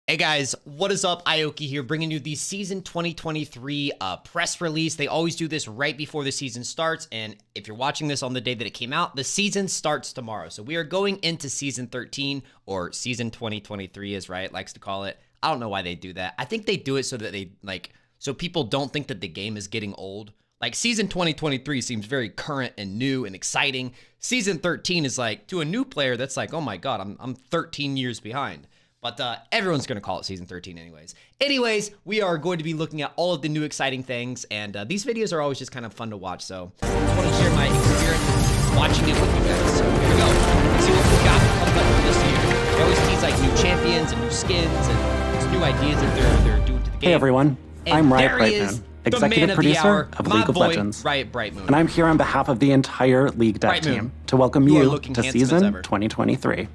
Hey guys, what is up? Aoki here, bringing you the season 2023 press release. They always do this right before the season starts, and if you're watching this on the day that it came out, the season starts tomorrow. So we are going into season 13, or season 2023 as Riot likes to call it. I don't know why they do that. I think they do it so that so people don't think that the game is getting old. Like, season 2023 seems very current and new and exciting. Season 13 is like, to a new player, that's like, oh my god, I'm 13 years behind. But everyone's going to call it Season 13 anyways. Anyways, we are going to be looking at all of the new exciting things, and these videos are always just kind of fun to watch, so I just want to share my experience watching it with you guys. So here we go. Let's see what we got coming up for this year. They always tease like new champions and new skins and new ideas that they're doing to the game. Hey everyone, I'm Riot Brightmoon, executive producer of League of Legends, Riot Brightmoon. and I'm here on behalf of the entire League dev team to welcome you to Season 2023.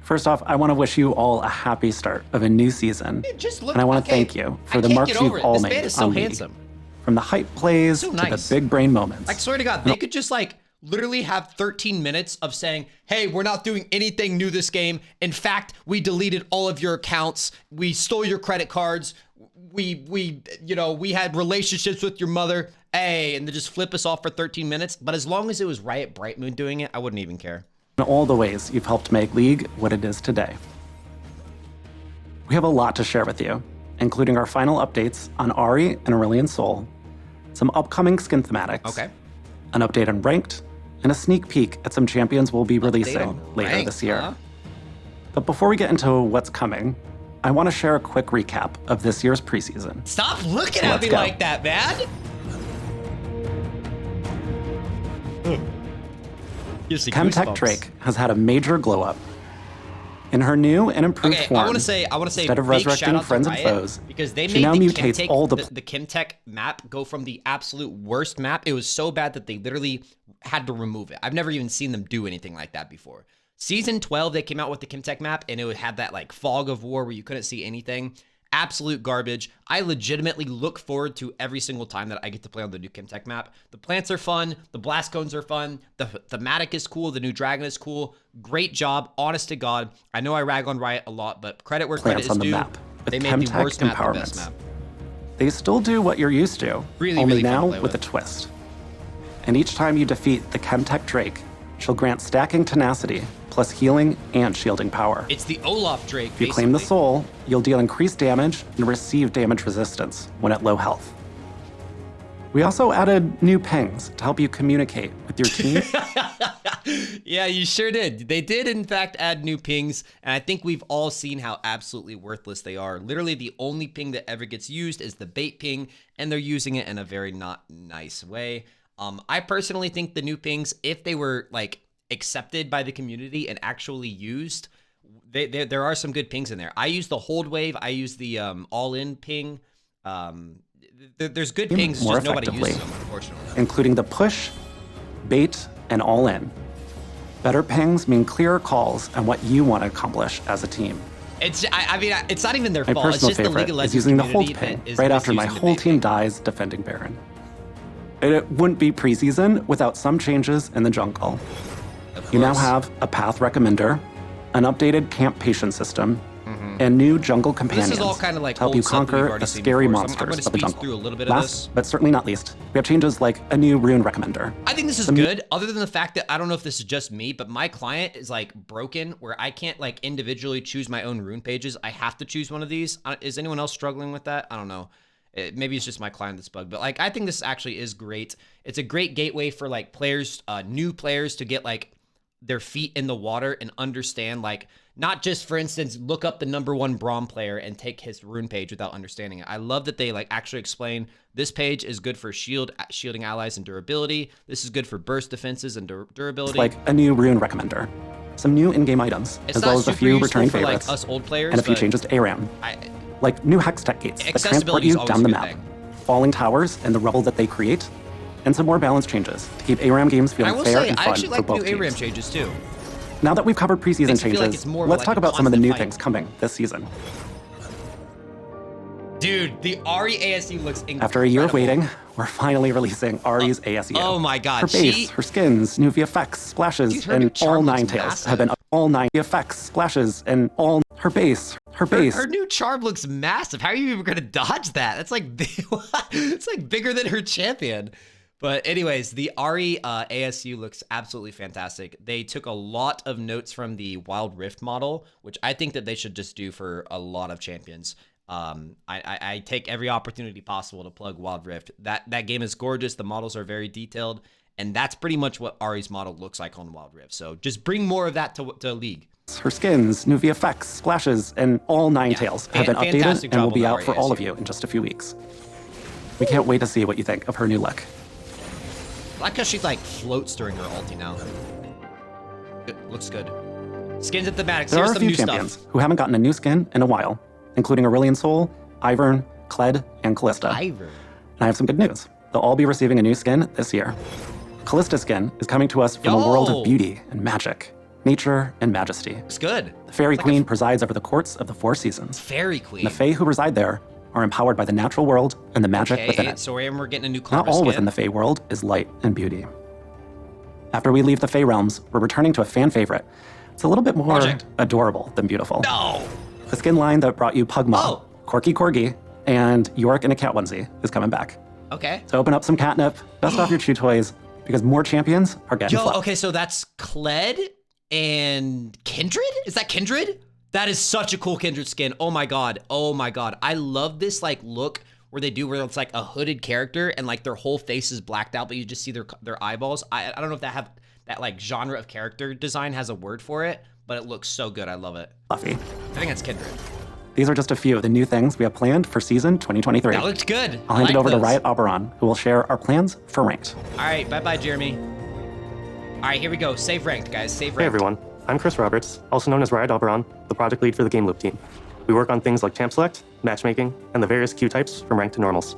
First off, I want to wish you all a happy start of a new season, and I want to thank you for the marks you've all made on League. From the hype plays to the big brain moments. Like, swear to God, they could just like literally have 13 minutes of saying, hey, we're not doing anything new this game. In fact, we deleted all of your accounts. We stole your credit cards. We had relationships with your mother. Hey, and they just flip us off for 13 minutes. But as long as it was Riot Brightmoon doing it, I wouldn't even care. And all the ways you've helped make League what it is today. We have a lot to share with you, including our final updates on Ahri and Aurelion Sol, some upcoming skin thematics, an update on Ranked, and a sneak peek at some champions we'll be releasing later this year. But before we get into what's coming, I want to share a quick recap of this year's preseason. Stop looking at me like that, man! Chemtech Drake has had a major glow up. In her new and improved form, I want to say instead of resurrecting friends and foes, because they she made now the mutates Chemtech, all the Chemtech map go from the absolute worst map. It was so bad that they literally had to remove it. I've never even seen them do anything like that before. Season 12, they came out with the Chemtech map, and it would have that like fog of war where you couldn't see anything. Absolute garbage. I legitimately look forward to every single time that I get to play on the new Chemtech map. The plants are fun. The blast cones are fun. The thematic is cool. The new dragon is cool. Great job. Honest to God. I know I rag on Riot a lot, but credit where credit is due. They made the worst map the best map. They still do what you're used to, only now with a twist. And each time you defeat the Chemtech Drake, she'll grant stacking tenacity, plus healing and shielding power. It's the Olaf Drake, If you claim the soul, you'll deal increased damage and receive damage resistance when at low health. We also added new pings to help you communicate with your team. Yeah, you sure did. They did, in fact, add new pings, and I think we've all seen how absolutely worthless they are. Literally, the only ping that ever gets used is the bait ping, and they're using it in a very not nice way. I personally think the new pings, if they were like accepted by the community and actually used, there are some good pings in there. I use the hold wave. I use the all-in ping. There's good pings, just nobody uses them, unfortunately. Including the push, bait, and all-in. Better pings mean clearer calls and what you want to accomplish as a team. I mean, it's not even their My fault. It's personal just the League favorite of Legends is using the hold community ping right after my whole team dies defending Baron. It wouldn't be preseason without some changes in the jungle. You now have a path recommender, an updated camp patient system, and new jungle companions this is all kind of like to help you conquer the scary monsters of the jungle. Through a little bit of Last, but certainly not least, we have changes like a new rune recommender. I think this is good, other than the fact that I don't know if this is just me, but my client is like broken where I can't like individually choose my own rune pages. I have to choose one of these. Is anyone else struggling with that? I don't know. Maybe it's just my client that's bugged, but like I think this actually is great. It's a great gateway for like players, new players, to get like their feet in the water and understand, like, not just, for instance, look up the #1 Braum player and take his rune page without understanding it. I love that they like actually explain this page is good for shielding allies and durability. This is good for burst defenses and durability. It's like a new rune recommender, some new in-game items, as well as a few returning favorites, like us old players, and a few changes to ARAM, like new hex tech gates that transport you down the map, falling towers and the rubble that they create, and some more balance changes to keep ARAM games feeling fair and fun for both teams. I actually like new ARAM changes too. Now that we've covered preseason changes, let's talk about some of the new things coming this season. Dude, the Ahri ASU looks incredible. After a year of waiting, we're finally releasing Ahri's ASU. Oh my god, her base, her skins, new VFX, splashes, and all 9 tails have been all 9 VFX, splashes, and all Her base. Her new charm looks massive. How are you even gonna dodge that? That's like it's like bigger than her champion. But anyways, the Ahri ASU looks absolutely fantastic. They took a lot of notes from the Wild Rift model, which I think that they should just do for a lot of champions. I take every opportunity possible to plug Wild Rift. That game is gorgeous. The models are very detailed, and that's pretty much what Ahri's model looks like on Wild Rift. So just bring more of that to League. Her skins, new VFX, splashes, and all nine tails have been updated and will be out for all of you in just a few weeks. We can't wait to see what you think of her new look. I like how she like floats during her ulti now. Good. Looks good. Skins at the back. There are a few champions who haven't gotten a new skin in a while, including Aurelion Sol, Ivern, Kled, and Callista. Ivern. And I have some good news. They'll all be receiving a new skin this year. Callista's skin is coming to us from a world of beauty and magic, nature and majesty. Looks good. The Fairy Queen presides over the courts of the Four Seasons. Fairy Queen. And the Fae who reside there are empowered by the natural world and the magic within it. So we're getting a new Not all within the Fae world is light and beauty. After we leave the Fae realms, we're returning to a fan favorite. It's a little bit more adorable than beautiful. No! The skin line that brought you Pugma, Corky Corgi, and York in a cat onesie is coming back. Okay. So open up some catnip, dust off your chew toys, because more champions are getting flipped. Okay, so that's Kled and Kindred? Is that Kindred? That is such a cool Kindred skin. Oh my god. Oh my god. I love this like look where it's like a hooded character and like their whole face is blacked out, but you just see their eyeballs. I don't know if that like genre of character design has a word for it, but it looks so good. I love it. Fluffy. I think that's Kindred. These are just a few of the new things we have planned for season 2023. That looks good. I'll hand it over to Riot Oberon, who will share our plans for ranked. All right, bye-bye, Jeremy. All right, here we go. Save ranked, guys. Save ranked. Hey, everyone. I'm Chris Roberts, also known as Riot Oberon, the project lead for the Game Loop team. We work on things like champ select, matchmaking, and the various queue types from ranked to normals.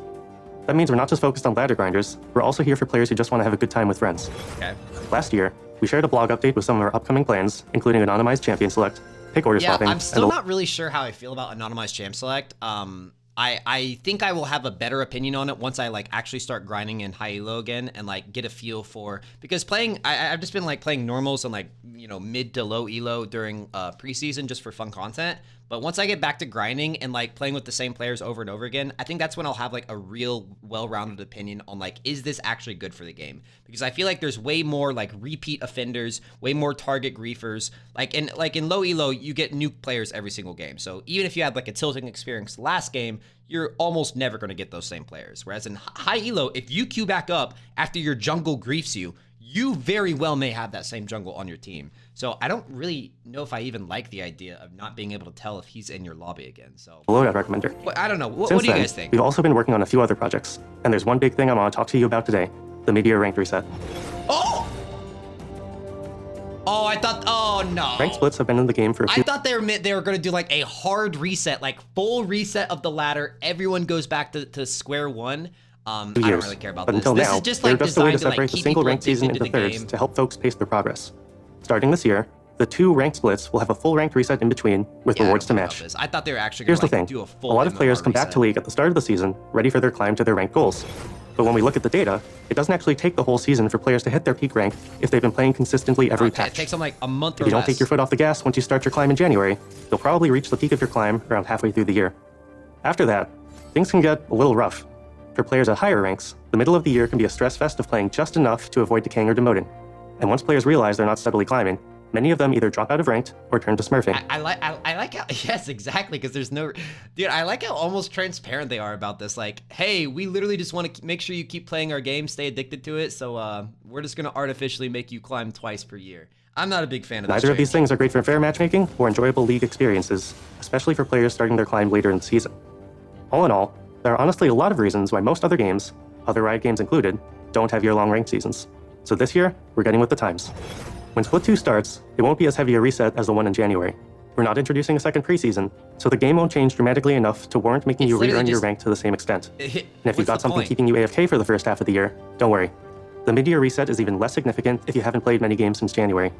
That means we're not just focused on ladder grinders, we're also here for players who just want to have a good time with friends. Okay. Last year, we shared a blog update with some of our upcoming plans, including anonymized champion select, pick order swapping. I'm still not really sure how I feel about anonymized champ select. I think I will have a better opinion on it once I like actually start grinding in high elo again and like get a feel for, because I've just been like playing normals and like, you know, mid to low elo during preseason just for fun content. But once I get back to grinding and like playing with the same players over and over again, I think that's when I'll have like a real well-rounded opinion on like, is this actually good for the game? Because I feel like there's way more like repeat offenders, way more target griefers. Like in low elo, you get new players every single game. So even if you had like a tilting experience last game, you're almost never going to get those same players. Whereas in high elo, if you queue back up after your jungle griefs you, you very well may have that same jungle on your team. So I don't really know if I even like the idea of not being able to tell if he's in your lobby again. So loadout recommender. I don't know. What do you guys think? We've also been working on a few other projects, and there's one big thing I want to talk to you about today: the mid-year ranked reset. Oh, I thought. Oh no. Ranked splits have been in the game for a few. I thought they were going to do like a hard reset, like full reset of the ladder. Everyone goes back to square one. I don't really care about but this. Until This now, is just they're like just a way to designed separate like, the keep single people ranked season addicted into to the thirds game. to help folks pace their progress. Starting this year, the two ranked splits will have a full ranked reset in between with rewards to match. I thought they were actually going to do a full. A lot of players come back to League at the start of the season, ready for their climb to their ranked goals. But when we look at the data, it doesn't actually take the whole season for players to hit their peak rank if they've been playing consistently every patch. It takes them like a month or less. If you don't take your foot off the gas once you start your climb in January, you'll probably reach the peak of your climb around halfway through the year. After that, things can get a little rough. For players at higher ranks, the middle of the year can be a stress fest of playing just enough to avoid decaying or demoting. And once players realize they're not steadily climbing, many of them either drop out of ranked or turn to smurfing. I like how, yes, exactly, because there's no, dude, I like how almost transparent they are about this. Like, hey, we literally just want to make sure you keep playing our game, stay addicted to it, so we're just going to artificially make you climb twice per year. I'm not a big fan of this. Neither of these things are great for fair matchmaking or enjoyable League experiences, especially for players starting their climb later in the season. All in all, there are honestly a lot of reasons why most other games, other Riot games included, don't have year-long ranked seasons. So this year, we're getting with the times. When Split 2 starts, it won't be as heavy a reset as the one in January. We're not introducing a second preseason, so the game won't change dramatically enough to warrant making you re-earn your rank to the same extent. And if you've got something keeping you AFK for the first half of the year, don't worry. The mid-year reset is even less significant if you haven't played many games since January.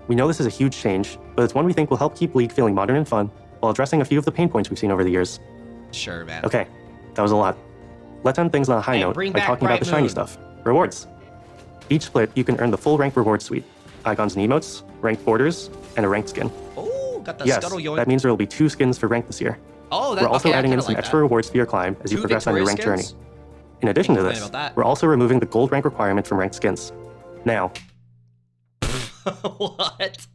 We know this is a huge change, but it's one we think will help keep League feeling modern and fun, while addressing a few of the pain points we've seen over the years. Sure, man. Okay, that was a lot. Let's end things on a high note by talking about the shiny stuff. Rewards. Each split, you can earn the full ranked reward suite. Icons and emotes, ranked borders, and a ranked skin. Oh, Got the Yes, scuttle yoink. that means there will be 2 skins for rank this year. Oh, We're also okay, I adding in kinda some like extra that. rewards to your climb as you 2 progress on your Victoria ranked skins? journey. In addition to Can't this, complain about that. we're also removing the gold rank requirement from ranked skins. Now, What?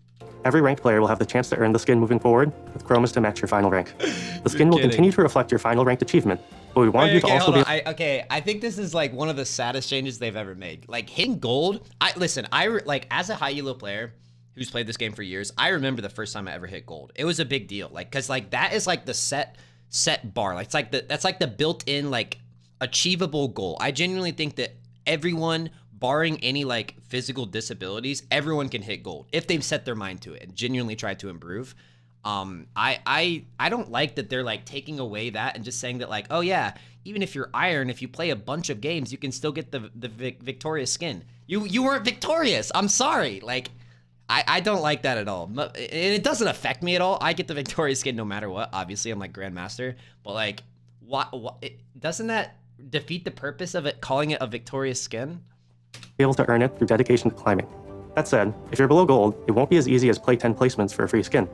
every ranked player will have the chance to earn the skin moving forward, with chromas to match your final rank. The skin will kidding. continue to reflect your final ranked achievement, but we want you to also be... I think this is like one of the saddest changes they've ever made. Like hitting gold. Like as a high elo player who's played this game for years, I remember the first time I ever hit gold. It was a big deal. Like, cause like that is like the set bar. Like that's like the built-in like achievable goal. I genuinely think that everyone, barring any like physical disabilities, everyone can hit gold if they've set their mind to it and genuinely try to improve. I don't like that they're like taking away that and just saying that like, oh yeah, even if you're iron, if you play a bunch of games, you can still get the victorious skin. You weren't victorious. I'm sorry. Like, I don't like that at all. And it doesn't affect me at all. I get the victorious skin no matter what. Obviously, I'm like Grandmaster, but like, doesn't that defeat the purpose of it, calling it a victorious skin? able to earn it through dedication to climbing. That said, if you're below gold, it won't be as easy as play 10 placements for a free skin.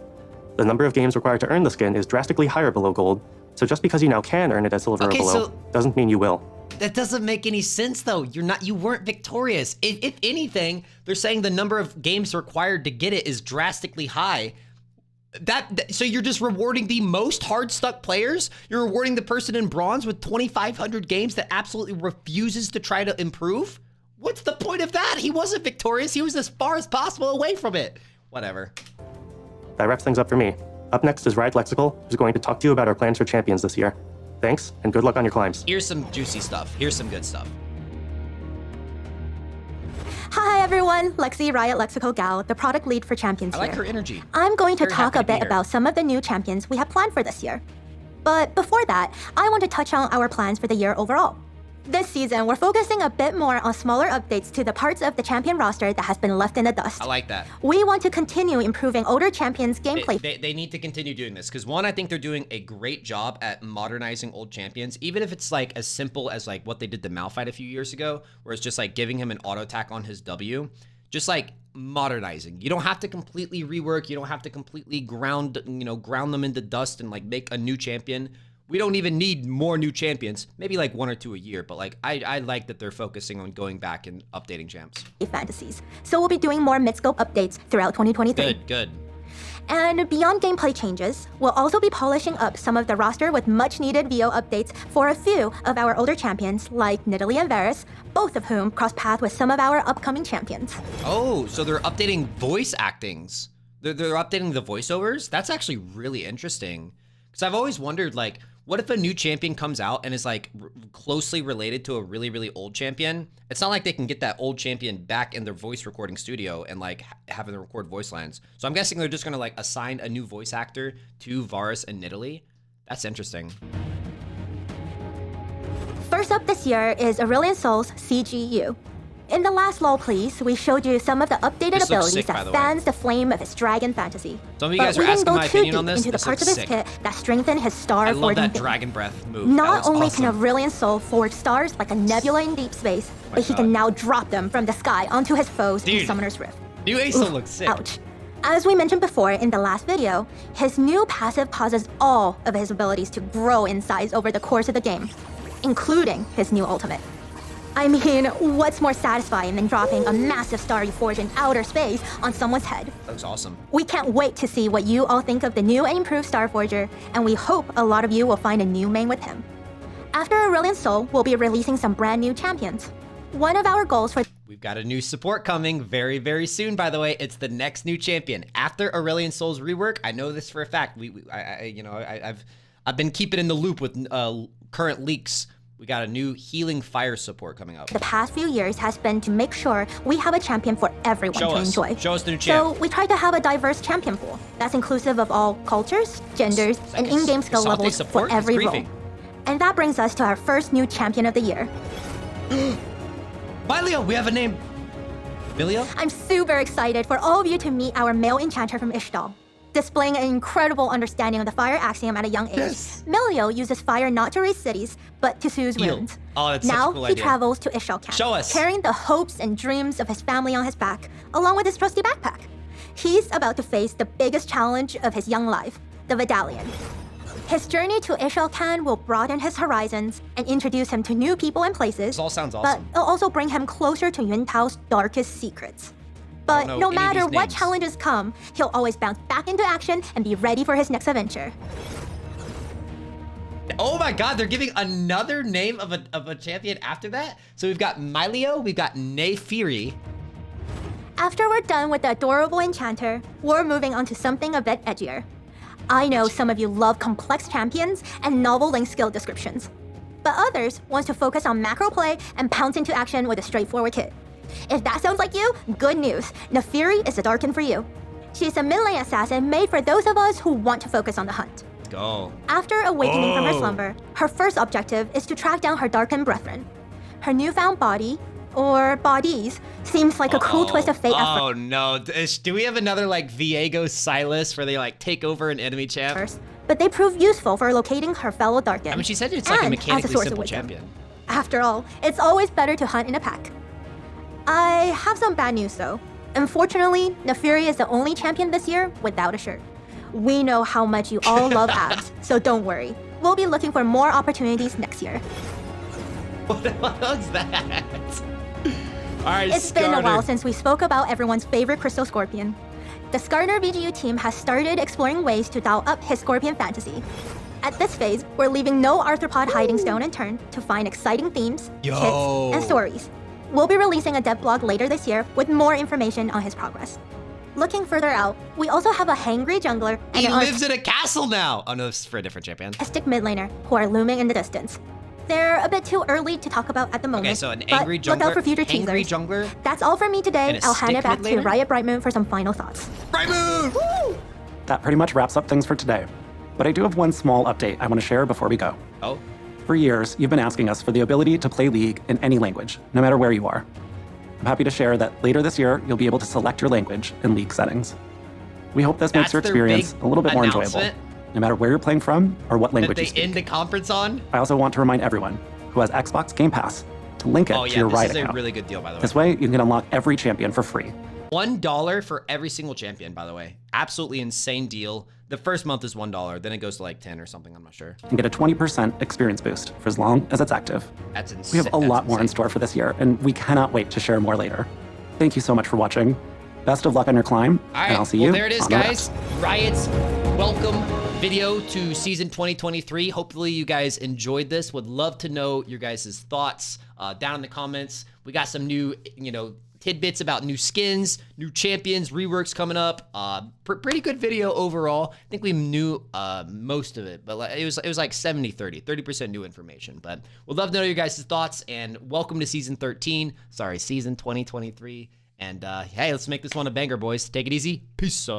The number of games required to earn the skin is drastically higher below gold, so just because you now can earn it at silver or below, doesn't mean you will. That doesn't make any sense though. You weren't victorious. If anything, they're saying the number of games required to get it is drastically high. So you're just rewarding the most hard stuck players? You're rewarding the person in bronze with 2,500 games that absolutely refuses to try to improve? What's the point of that? He wasn't victorious. He was as far as possible away from it. Whatever. That wraps things up for me. Up next is Riot Lexical, who's going to talk to you about our plans for champions this year. Thanks, and good luck on your climbs. Here's some juicy stuff. Here's some good stuff. Hi everyone, Lexi, Riot Lexical Gal, the product lead for Champions I like here. her energy. I'm going to Very talk happy a to be bit here. about some of the new champions we have planned for this year. But before that, I want to touch on our plans for the year overall. This season, we're focusing a bit more on smaller updates to the parts of the champion roster that has been left in the dust. I like that. We want to continue improving older champions' gameplay. They need to continue doing this because one, I think they're doing a great job at modernizing old champions, even if it's like as simple as like what they did to Malphite a few years ago, where it's just like giving him an auto attack on his W, just like modernizing. You don't have to completely rework. You don't have to completely ground them into dust and like make a new champion. We don't even need more new champions, maybe like 1 or 2 a year, but like I like that they're focusing on going back and updating champs. Fantasies. So we'll be doing more mid-scope updates throughout 2023. Good. And beyond gameplay changes, we'll also be polishing up some of the roster with much-needed VO updates for a few of our older champions like Nidalee and Varus, both of whom cross path with some of our upcoming champions. Oh, so they're updating voice actings. They're updating the voiceovers? That's actually really interesting. Because I've always wondered, like, what if a new champion comes out and is like closely related to a really, really old champion? It's not like they can get that old champion back in their voice recording studio and like having them record voice lines. So I'm guessing they're just gonna like assign a new voice actor to Varus and Nidalee. That's interesting. First up this year is Aurelion Sol's CGU. In the last LOL Please, we showed you some of the updated This looks abilities sick, by that the way. fans the flame of his dragon fantasy. Some of you But guys we are didn't asking go my too opinion deep on this. into the This parts of looks his sick. kit that strengthen his star I love forging that theme. dragon breath move. That Not was only awesome. can Aurelion Sol forge stars like a nebula in deep space, but he God. can now drop them from the sky onto his foes in Dude. Summoner's Rift. New Asa looks sick. Ouch. As we mentioned before in the last video, his new passive causes all of his abilities to grow in size over the course of the game, including his new ultimate. I mean, what's more satisfying than dropping a massive star you forge in outer space on someone's head? That looks awesome. We can't wait to see what you all think of the new and improved Starforger, and we hope a lot of you will find a new main with him. After Aurelion Sol, we'll be releasing some brand new champions. One of our goals for We've got a new support coming very, very soon, by the way. It's the next new champion. After Aurelion Sol's rework, I know this for a fact. I've been keeping in the loop with current leaks. We got a new healing fire support coming up. the past few years has been to make sure we have a champion for everyone Show to us. enjoy. Show us the new champ. So we try to have a diverse champion pool that's inclusive of all cultures, genders, and Second, in-game skill Asante levels support for is every role. griefing. And that brings us to our first new champion of the year. Byleo, we have a name. Byleo? I'm super excited for all of you to meet our male enchanter from Ishtal. Displaying an incredible understanding of the fire axiom at a young age, Yes. Milio uses fire not to raise cities, but to soothe Heal. wounds. Oh, that's such a Now cool he idea. travels to Ishtal camp, Show us. carrying the hopes and dreams of his family on his back, along with his trusty backpack. He's about to face the biggest challenge of his young life, the Vidalian. His journey to Ishalcan will broaden his horizons and introduce him to new people and places. This all sounds awesome. But it'll also bring him closer to Yuntao's darkest secrets. But know no any of matter these what names. challenges come, he'll always bounce back into action and be ready for his next adventure. Oh my God, they're giving another name of a champion after that? So we've got Mylio, we've got Neyfiri. After we're done with the adorable enchanter, we're moving on to something a bit edgier. I know some of you love complex champions and novel link skill descriptions, but others want to focus on macro play and pounce into action with a straightforward hit. If that sounds like you, good news. Neyfiri is the Darkin for you. She's a mid-lane assassin made for those of us who want to focus on the hunt. Let's go. After awakening from her slumber, her first objective is to track down her Darkin brethren. Her newfound body, or bodies, seems like a cruel twist of fate at Oh no, do we have another like Viego Silas where they like take over an enemy champ? first, but they prove useful for locating her fellow Darkin. I mean, she said it's like a and as mechanically source of simple wisdom. champion. After all, it's always better to hunt in a pack. I have some bad news though. Unfortunately, Neyfiri is the only champion this year without a shirt. We know how much you all love abs, so don't worry. We'll be looking for more opportunities next year. What was that? All right, It's been a while since we spoke about everyone's favorite Crystal Scorpion. The Skarner VGU team has started exploring ways to dial up his Scorpion fantasy. At this phase, we're leaving no arthropod hiding stone unturned to find exciting themes, Yo. kits, and stories. We'll be releasing a dev blog later this year with more information on his progress. Looking further out, we also have a hangry jungler and He an lives in a castle now. Oh no, this is for a different champion. artistic mid laner who are looming in the distance. They're a bit too early to talk about at the moment. Okay, so an but angry jungler. Look out for future angry teasers. jungler. That's all from me today. And a I'll hand stick it back mid to laner? Riot Brightmoon for some final thoughts. Right move. That pretty much wraps up things for today. But I do have one small update I want to share before we go. Oh, For years, you've been asking us for the ability to play League in any language, no matter where you are. I'm happy to share that later this year, you'll be able to select your language in League settings. We hope this makes That's your their experience big a little bit more enjoyable, announcement? no matter where you're playing from or what that language they you speak. end the conference on. I also want to remind everyone who has Xbox Game Pass to link it Oh to yeah, your this Riot is a account. really good deal, by the way. This way, you can unlock every champion for free. $1 for every single champion, by the way. Absolutely insane deal. The first month is $1, then it goes to like 10 or something, I'm not sure. And get a 20% experience boost for as long as it's active. That's We insane. have a lot more in store for this year, and we cannot wait to share more later. Thank you so much for watching. Best of luck on your climb, All right, and I'll see well, you there it is, on the guys. rest. Riot's welcome video to season 2023. Hopefully you guys enjoyed this. Would love to know your guys' thoughts down in the comments. We got some new, tidbits about new skins, new champions, reworks coming up. Pretty good video overall. I think we knew most of it, but it was like 70-30, 30% new information. But we'd love to know your guys' thoughts, and welcome to season 2023. And hey, let's make this one a banger, boys. Take it easy. Peace.